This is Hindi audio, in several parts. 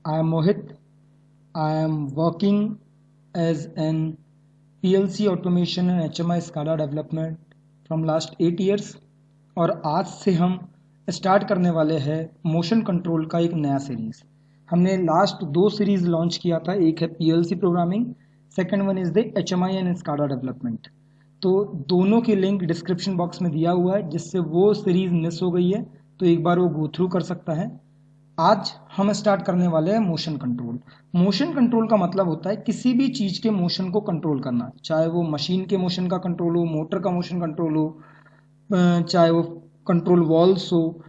I am Mohit. I am working as an PLC automation and HMI SCADA development from last 8 years और आज से हम स्टार्ट करने वाले हैं मोशन कंट्रोल का एक नया सीरीज़। हमने लास्ट 2 सीरीज़ लॉन्च किया था, एक है PLC programming, second one is the HMI and SCADA development. तो दोनों की लिंक डिस्क्रिप्शन बॉक्स में दिया हुआ है, जिससे वो सीरीज़ मिस हो गई है तो एक बार वो गो थ्रू कर सकता है। आज हम स्टार्ट करने वाले हैं मोशन कंट्रोल। मोशन कंट्रोल का मतलब होता है किसी भी चीज़ के मोशन को कंट्रोल करना, चाहे वो मशीन के मोशन का कंट्रोल हो, मोटर का मोशन कंट्रोल हो, चाहे वो कंट्रोल वॉल्व्स हो,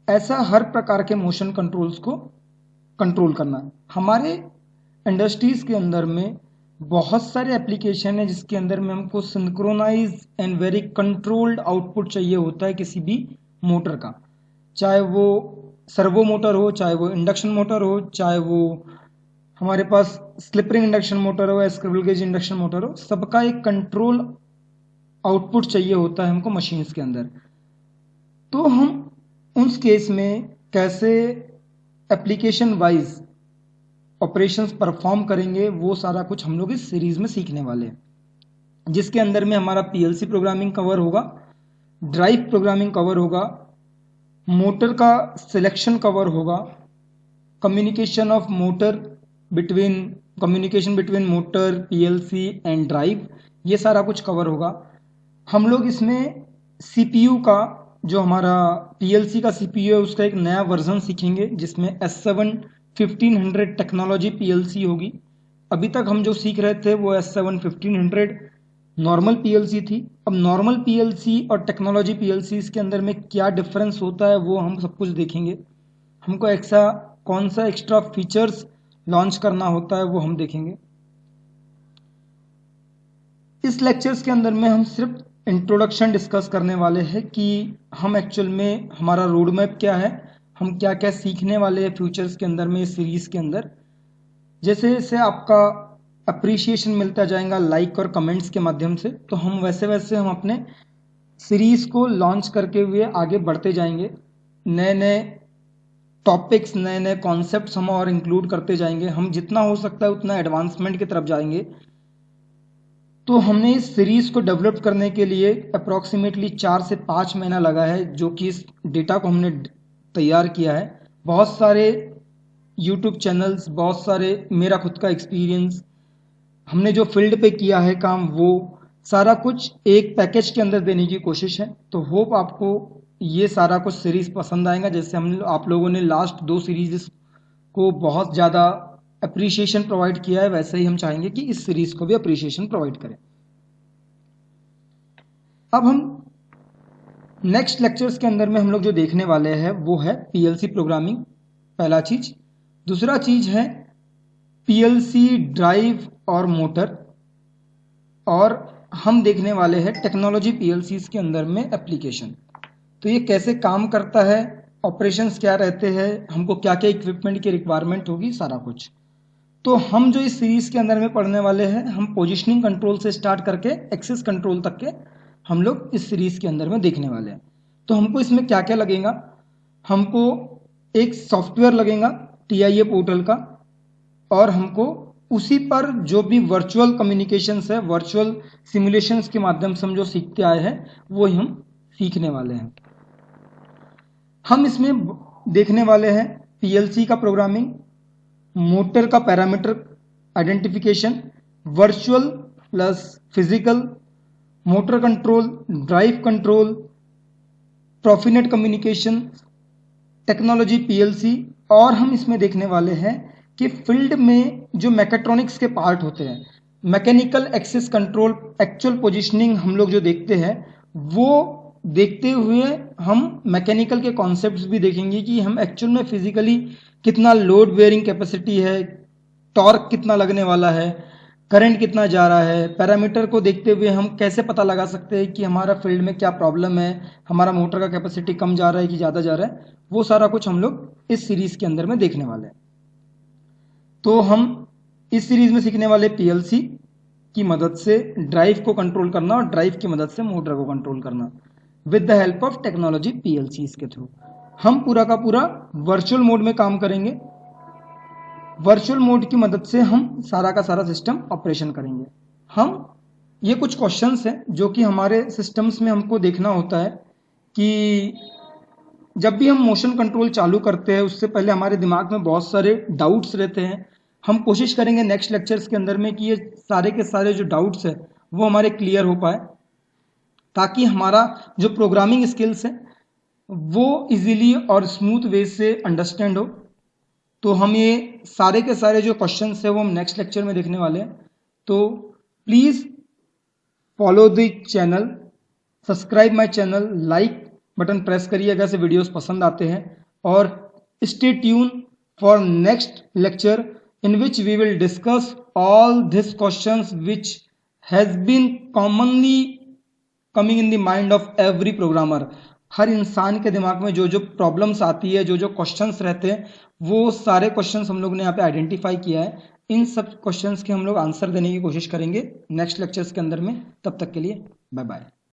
ऐसा हर प्रकार के मोशन कंट्रोल्स को कंट्रोल करना। हमारे इंडस्ट्रीज़ के अंदर में बहुत सारे एप्लीकेशन है जिसके अंदर में हमको synchronise and very controlled output चाहिए होता है किसी भी मोटर का, चाहे वो सर्वो मोटर हो, चाहे वो इंडक्शन मोटर हो, चाहे वो हमारे पास स्लिप रिंग इंडक्शन मोटर हो या स्क्विरल गेज इंडक्शन मोटर हो, सबका एक कंट्रोल आउटपुट चाहिए होता है हमको मशीन्स के अंदर। तो हम उस केस में कैसे एप्लीकेशन वाइज ऑपरेशंस परफॉर्म करेंगे वो सारा कुछ हम लोग इस सीरीज में सीखने वाले हैं, जिसके अंदर में हमारा पीएलसी प्रोग्रामिंग कवर होगा, ड्राइव प्रोग्रामिंग कवर होगा, मोटर का सिलेक्शन कवर होगा, communication between motor PLC and drive, ये सारा कुछ कवर होगा। हम लोग इसमें सीपीयू का, जो हमारा पीएलसी का सीपीयू है, उसका एक नया वर्जन सीखेंगे जिसमें S7 1500 टेक्नोलॉजी पीएलसी होगी। अभी तक हम जो सीख रहे थे वो S7 1500 नॉर्मल पीएलसी थी। अब नॉर्मल पीएलसी और टेक्नोलॉजी पीएलसी के अंदर में क्या डिफरेंस होता है वो हम सब कुछ देखेंगे। हमको कौन सा एक्स्ट्रा फीचर्स लॉन्च करना होता है वो हम देखेंगे। इस लेक्चर्स के अंदर में हम सिर्फ इंट्रोडक्शन डिस्कस करने वाले हैं कि हम एक्चुअल में हमारा रोड मैप क्या है, हम क्या क्या सीखने वाले हैं फ्यूचर्स के अंदर में इस सीरीज़ के अंदर। जैसे जैसे आपका अप्रिसिएशन मिलता जाएगा लाइक और कमेंट्स के माध्यम से, तो हम वैसे वैसे हम अपने सीरीज़ को लॉन्च करके हुए आगे बढ़ते जाएंगे। नए नए टॉपिक्स, नए नए कॉन्सेप्ट्स हम और इंक्लूड करते जाएंगे। हम जितना हो सकता है उतना एडवांसमेंट की तरफ जाएंगे। तो हमने इस सीरीज़ को डेवलप करने के लिए अप्रॉक्सीमेटली 4 से 5 महीना लगा है, जो कि इस डेटा को हमने तैयार किया है। बहुत सारे यूट्यूब चैनल्स, बहुत सारे मेरा खुद का एक्सपीरियंस, हमने जो फील्ड पे किया है काम, वो सारा कुछ एक पैकेज के अंदर देने की कोशिश है। तो होप आपको ये सारा कुछ सीरीज़ पसंद आएगा। जैसे आप लोगों ने लास्ट 2 सीरीज़ को बहुत ज़्यादा अप्रिसिएशन प्रोवाइड किया है, वैसे ही हम चाहेंगे कि इस सीरीज़ को भी अप्रिसिएशन प्रोवाइड करें। अब हम नेक्स्ट लेक्चर्स के अंदर में हम लोग जो देखने वाले हैं वो है पीएलसी प्रोग्रामिंग, पहला चीज़। दूसरा चीज़ है पीएलसी ड्राइव और मोटर, और हम देखने वाले हैं टेक्नोलॉजी पीएलसी के अंदर में एप्लीकेशन। तो ये कैसे काम करता है, ऑपरेशंस क्या रहते हैं, हमको क्या क्या इक्विपमेंट की रिक्वायरमेंट होगी, सारा कुछ। तो हम जो इस सीरीज़ के अंदर में पढ़ने वाले हैं, हम पोजीशनिंग कंट्रोल से स्टार्ट करके एक्सेस कंट्रोल तक के हम लोग इस सीरीज़ के अंदर में देखने वाले हैं। तो हमको इसमें क्या क्या लगेगा, हमको एक सॉफ्टवेयर लगेगा TIA पोर्टल का, और हमको उसी पर जो भी वर्चुअल कम्युनिकेशंस है, वर्चुअल सिमुलेशंस के माध्यम से हम जो सीखते आए हैं वो ही हम सीखने वाले हैं। हम इसमें देखने वाले हैं पीएलसी का प्रोग्रामिंग, मोटर का parameter identification, virtual plus physical, motor control, drive control, Profinet communication, technology PLC. और हम इसमें देखने वाले हैं कि फील्ड में जो मैकेट्रॉनिक्स के पार्ट होते हैं, mechanical access control, actual positioning हम लोग जो देखते हैं, वो देखते हुए हम मैकेनिकल के कॉन्सेप्ट्स भी देखेंगे कि हम एक्चुअल में फिजिकली कितना लोड बेयरिंग कैपेसिटी है, टॉर्क कितना लगने वाला है, करंट कितना जा रहा है। पैरामीटर को देखते हुए हम कैसे पता लगा सकते हैं कि हमारा फील्ड में क्या प्रॉब्लम है, हमारा मोटर का कैपेसिटी कम जा रहा है कि ज़्यादा जा रहा है, वो सारा कुछ हम लोग इस सीरीज़ के अंदर में देखने वाले हैं। तो हम इस सीरीज़ में सीखने वाले पीएलसी की मदद से ड्राइव को कंट्रोल करना और ड्राइव की मदद से मोटर को कंट्रोल करना with the help of technology PLC के थ्रू। हम पूरा का पूरा वर्चुअल मोड में काम करेंगे। वर्चुअल मोड की मदद से हम सारा का सारा सिस्टम ऑपरेशन करेंगे। ये कुछ क्वेश्चंस हैं जो कि हमारे सिस्टम्स में हमको देखना होता है कि जब भी हम मोशन कंट्रोल चालू करते हैं उससे पहले हमारे दिमाग में बहुत सारे डाउट्स रहते हैं। हम कोशिश करेंगे नेक्स्ट लेक्चर्स के अंदर में कि ये सारे के सारे जो डाउट्स है वो हमारे क्लियर हो पाए, ताकि हमारा जो प्रोग्रामिंग स्किल्स है वो इजीली और स्मूथ वे से अंडरस्टैंड हो। तो हम ये सारे के सारे जो क्वेश्चंस है वो हम नेक्स्ट लेक्चर में देखने वाले हैं। तो please follow the channel, subscribe my channel, like button press करिए अगर से वीडियोस पसंद आते हैं, और stay tune for next lecture in which we will discuss all these questions which has been commonly coming in the mind of every programmer। हर इंसान के दिमाग में जो जो प्रॉब्लम्स आती है, जो जो क्वेश्चंस रहते हैं, वो सारे क्वेश्चंस हम लोग ने यहाँ पे आइडेंटिफाई किया है। इन सब क्वेश्चंस के हम लोग आंसर देने की कोशिश करेंगे नेक्स्ट लेक्चर्स के अंदर में। तब तक के लिए बाय बाय।